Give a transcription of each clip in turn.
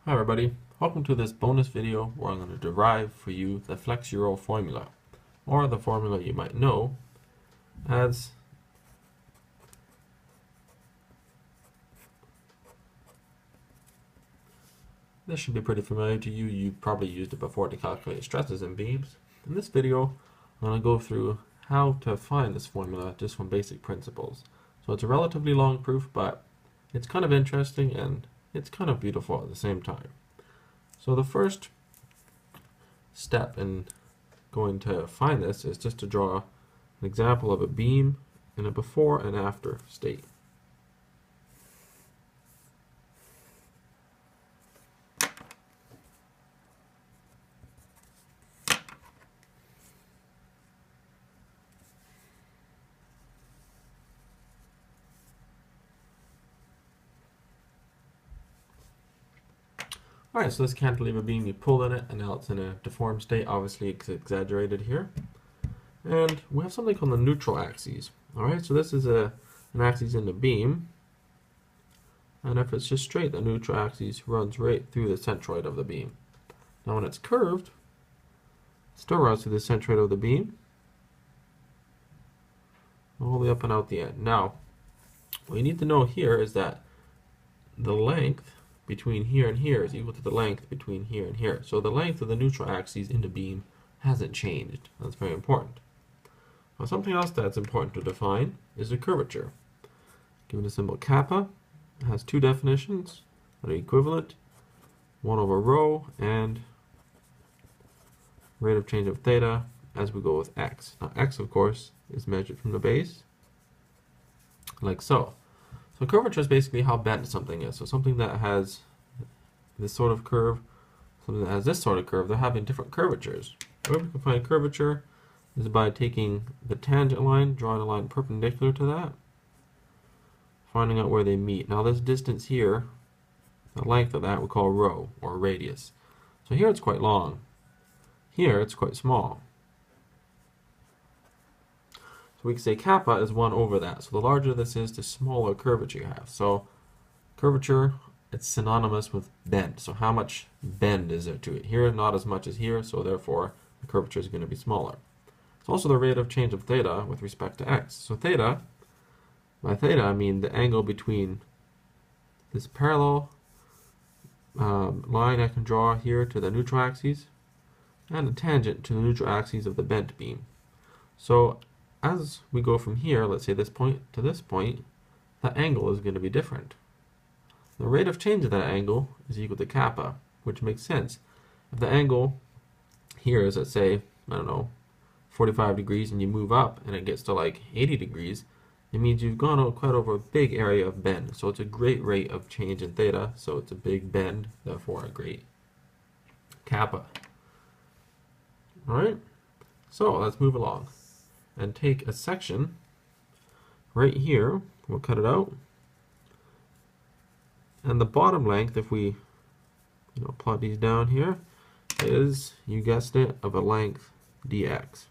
Hi everybody, welcome to this bonus video where I'm going to derive for you the Flexural Formula, or the formula you might know as this should be pretty familiar to you. You've probably used it before to calculate stresses in beams. In this video, I'm going to go through how to find this formula just from basic principles. So it's a relatively long proof, but it's kind of interesting and it's kind of beautiful at the same time. So the first step in going to find this is just to draw an example of a beam in a before and after state. Alright, so this cantilever beam, you pulled in it, and now it's in a deformed state. Obviously, it's exaggerated here. And we have something called the neutral axis. Alright, so this is an axis in the beam. And if it's just straight, the neutral axis runs right through the centroid of the beam. Now when it's curved, it still runs through the centroid of the beam, all the way up and out the end. Now, what you need to know here is that the length between here and here is equal to the length between here and here. So the length of the neutral axis in the beam hasn't changed. That's very important. Now something else that's important to define is the curvature. Given the symbol kappa, it has two definitions that are equivalent. 1 over rho and rate of change of theta as we go with x. Now x, of course, is measured from the base, like so. So curvature is basically how bent something is. So something that has this sort of curve, something that has this sort of curve, they're having different curvatures. The way we can find curvature is by taking the tangent line, drawing a line perpendicular to that, finding out where they meet. Now this distance here, the length of that we call rho, or radius. So here it's quite long. Here it's quite small. So we can say kappa is 1 over that. So the larger this is, the smaller curvature you have. So curvature, it's synonymous with bend. So how much bend is there to it? Here, not as much as here, so therefore the curvature is going to be smaller. It's also the rate of change of theta with respect to x. So theta, by theta I mean the angle between this parallel line I can draw here to the neutral axis and a tangent to the neutral axis of the bent beam. So as we go from here, let's say this point to this point, that angle is going to be different. The rate of change of that angle is equal to kappa, which makes sense. If the angle here is, let's say, I don't know, 45 degrees, and you move up and it gets to like 80 degrees, it means you've gone quite over a big area of bend. So it's a great rate of change in theta, so it's a big bend, therefore a great kappa. Alright, so let's move along and take a section right here. We'll cut it out, and the bottom length, if we plot these down here, is, you guessed it, of a length dx.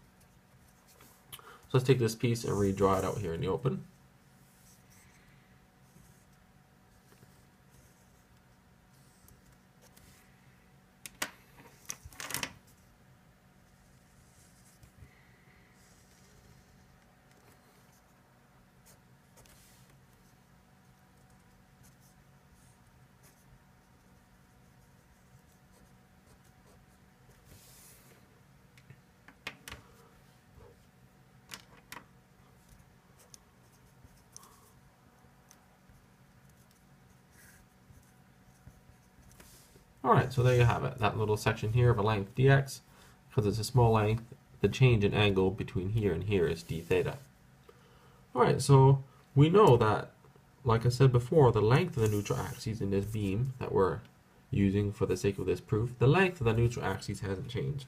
So let's take this piece and redraw it out here in the open. Alright, so there you have it. That little section here of a length dx, because it's a small length, the change in angle between here and here is d theta. Alright, so we know that, like I said before, the length of the neutral axis in this beam that we're using for the sake of this proof, the length of the neutral axis hasn't changed.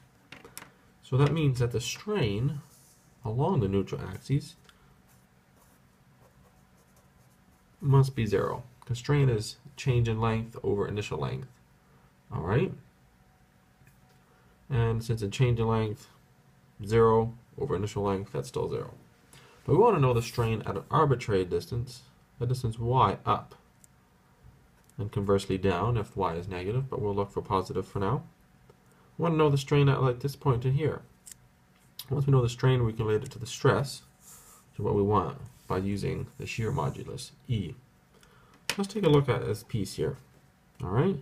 So that means that the strain along the neutral axis must be 0, because strain is change in length over initial length. Alright, and since it's change in length 0 over initial length, that's still 0. But we want to know the strain at an arbitrary distance, the distance y up. and conversely down if y is negative, but we'll look for positive for now. We want to know the strain at like this point in here. Once we know the strain, we can relate it to the stress, to what we want by using the shear modulus, E. Let's take a look at this piece here. All right.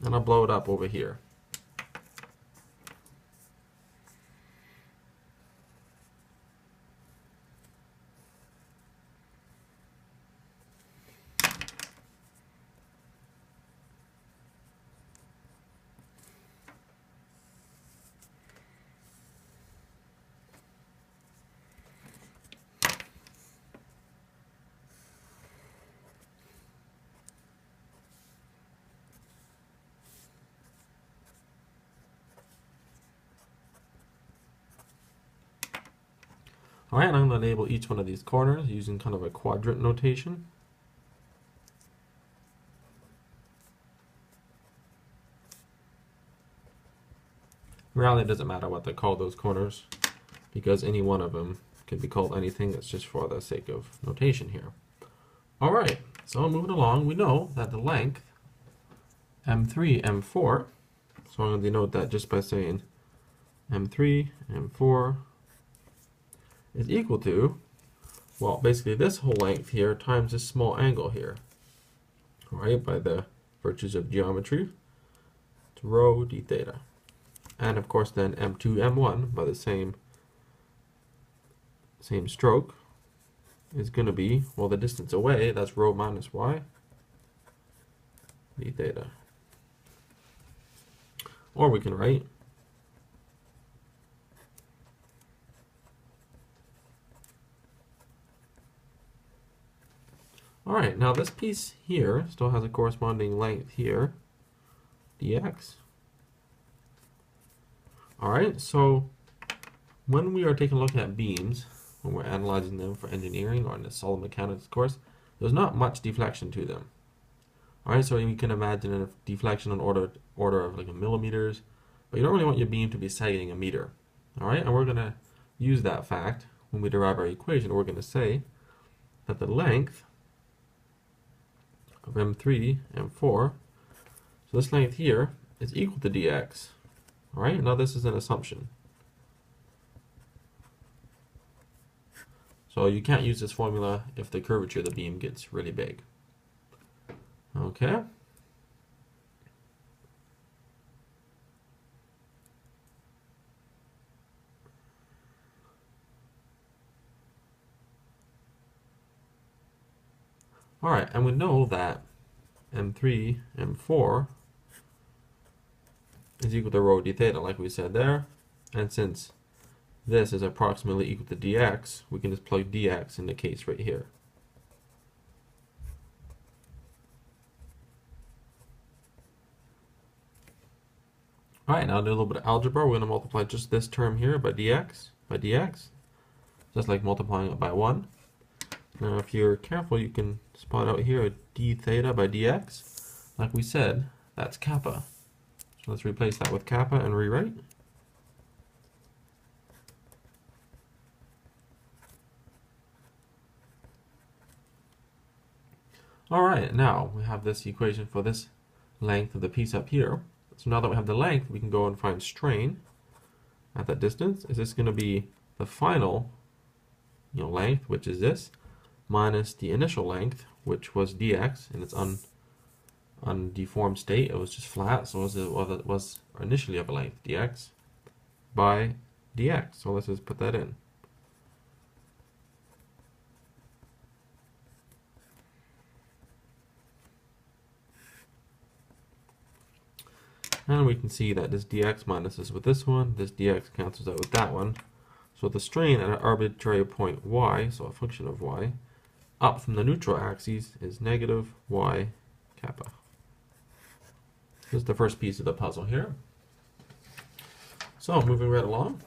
And I'll blow it up over here. Alright, and I'm going to label each one of these corners using kind of a quadrant notation. Really, it doesn't matter what they call those corners, because any one of them can be called anything. It's just for the sake of notation here. Alright, so moving along, we know that the length M3, M4, so I'm going to denote that just by saying M3, M4 is equal to, well, basically this whole length here times this small angle here. Alright, by the virtues of geometry, it's rho d theta. And of course then M2, M1 by the same stroke is going to be, well, the distance away, that's rho minus y d theta. Or we can write alright, now this piece here still has a corresponding length here, dx. Alright, so when we are taking a look at beams, when we're analyzing them for engineering or in the solid mechanics course, there's not much deflection to them. Alright, so you can imagine a deflection on order of like a millimeters, but you don't really want your beam to be sagging a meter. Alright, and we're going to use that fact when we derive our equation. We're going to say that the length of M3, M4, so this length here is equal to dx. Alright, now this is an assumption. So you can't use this formula if the curvature of the beam gets really big. Okay. Alright, and we know that M3, M4 is equal to rho d theta, like we said there. And since this is approximately equal to dx, we can just plug dx in the case right here. Alright, now do a little bit of algebra. We're going to multiply just this term here by dx, just like multiplying it by 1. Now if you're careful, you can spot out here d theta by dx. Like we said, that's kappa. So let's replace that with kappa and rewrite. Alright, now we have this equation for this length of the piece up here. So now that we have the length, we can go and find strain at that distance. Is this going to be the final length, which is this, minus the initial length, which was dx in its undeformed state? It was just flat, so it was initially of a length, dx by dx. So let's just put that in. And we can see that this dx minuses with this one, this dx cancels out with that one. So the strain at an arbitrary point y, so a function of y, up from the neutral axis is negative y kappa. This is the first piece of the puzzle here. So moving right along.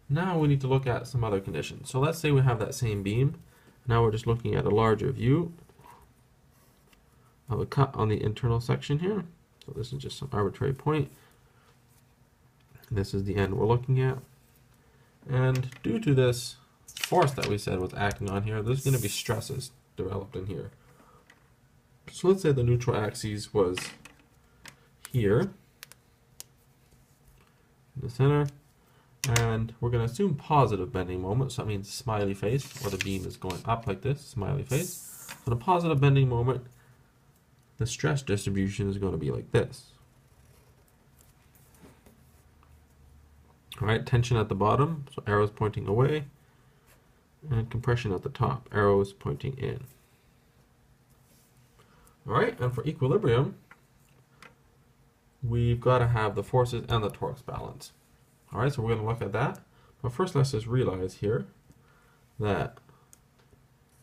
Now we need to look at some other conditions. So let's say we have that same beam. Now we're just looking at a larger view of a cut on the internal section here. So this is just some arbitrary point. This is the end we're looking at. And due to this force that we said was acting on here, there's going to be stresses developed in here. So let's say the neutral axis was here in the center, and we're going to assume positive bending moment, so that means smiley face, or the beam is going up like this, smiley face. So in a positive bending moment, the stress distribution is going to be like this. All right, tension at the bottom, so arrows pointing away, and compression at the top, arrows pointing in. All right, and for equilibrium, we've got to have the forces and the torques balanced. All right, so we're going to look at that. But first, let's just realize here that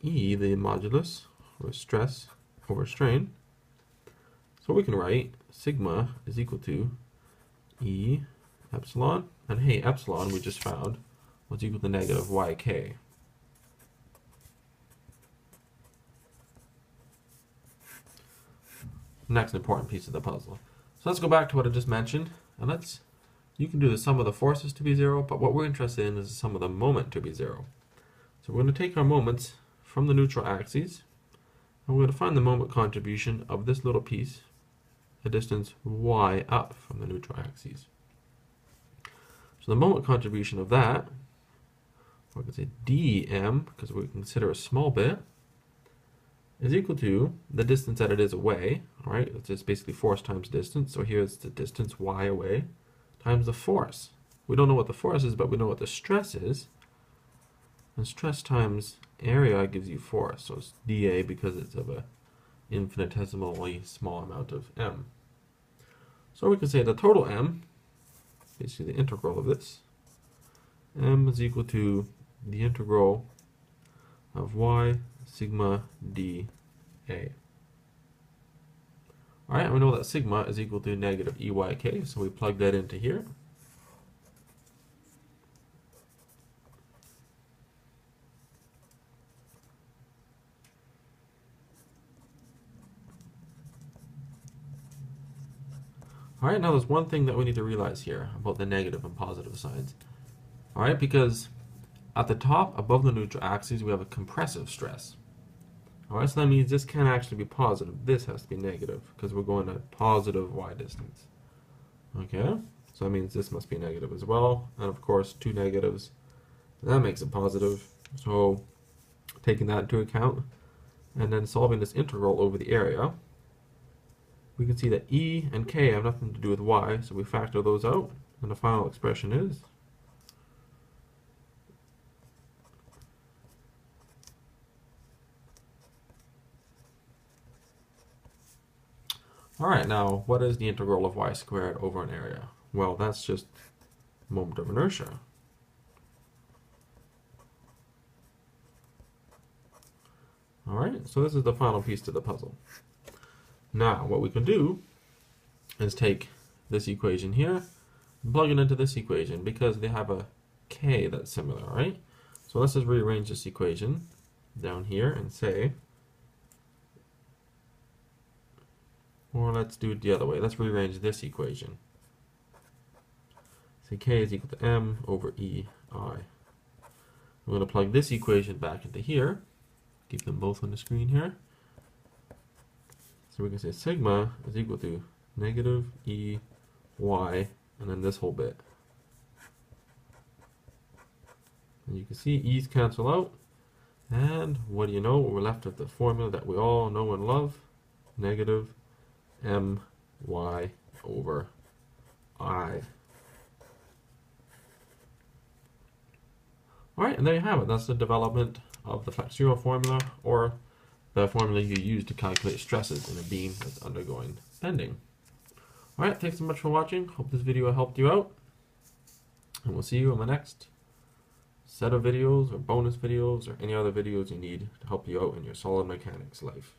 E, the modulus, or stress over strain, so we can write sigma is equal to E epsilon, and hey, epsilon we just found was equal to negative yk. Next important piece of the puzzle. So let's go back to what I just mentioned, and you can do the sum of the forces to be 0, but what we're interested in is the sum of the moment to be 0. So we're going to take our moments from the neutral axes, and we're going to find the moment contribution of this little piece, a distance y up from the neutral axes. So the moment contribution of that, we're going to say dm, because we consider a small bit, is equal to the distance that it is away. All right, it's just basically force times distance. So here's the distance y away times the force. We don't know what the force is, but we know what the stress is. And stress times area gives you force. So it's dA because it's of a infinitesimally small amount of m. So we can say the total m, basically the integral of this, m is equal to the integral of y sigma dA. Alright, we know that sigma is equal to negative EYK, so we plug that into here. Alright, now there's one thing that we need to realize here about the negative and positive signs. Alright, because at the top, above the neutral axis, we have a compressive stress. Alright, so that means this can't actually be positive. This has to be negative, because we're going at positive y distance. Okay, so that means this must be negative as well. And of course, two negatives, that makes it positive. So, taking that into account, and then solving this integral over the area, we can see that E and K have nothing to do with y, so we factor those out, and the final expression is alright, now what is the integral of y squared over an area? Well, that's just moment of inertia. Alright, so this is the final piece to the puzzle. Now, what we can do is take this equation here and plug it into this equation because they have a k that's similar, right? So let's just rearrange this equation down here and say, or let's do it the other way. Let's rearrange this equation. Say k is equal to m over e I. I'm going to plug this equation back into here. Keep them both on the screen here. So we can say sigma is equal to negative e y, and then this whole bit. And you can see e's cancel out. And what do you know? We're left with the formula that we all know and love. Negative my over I. Alright, and there you have it. That's the development of the Flexural Formula, or the formula you use to calculate stresses in a beam that's undergoing bending. Alright, thanks so much for watching. Hope this video helped you out. And we'll see you in the next set of videos or bonus videos or any other videos you need to help you out in your solid mechanics life.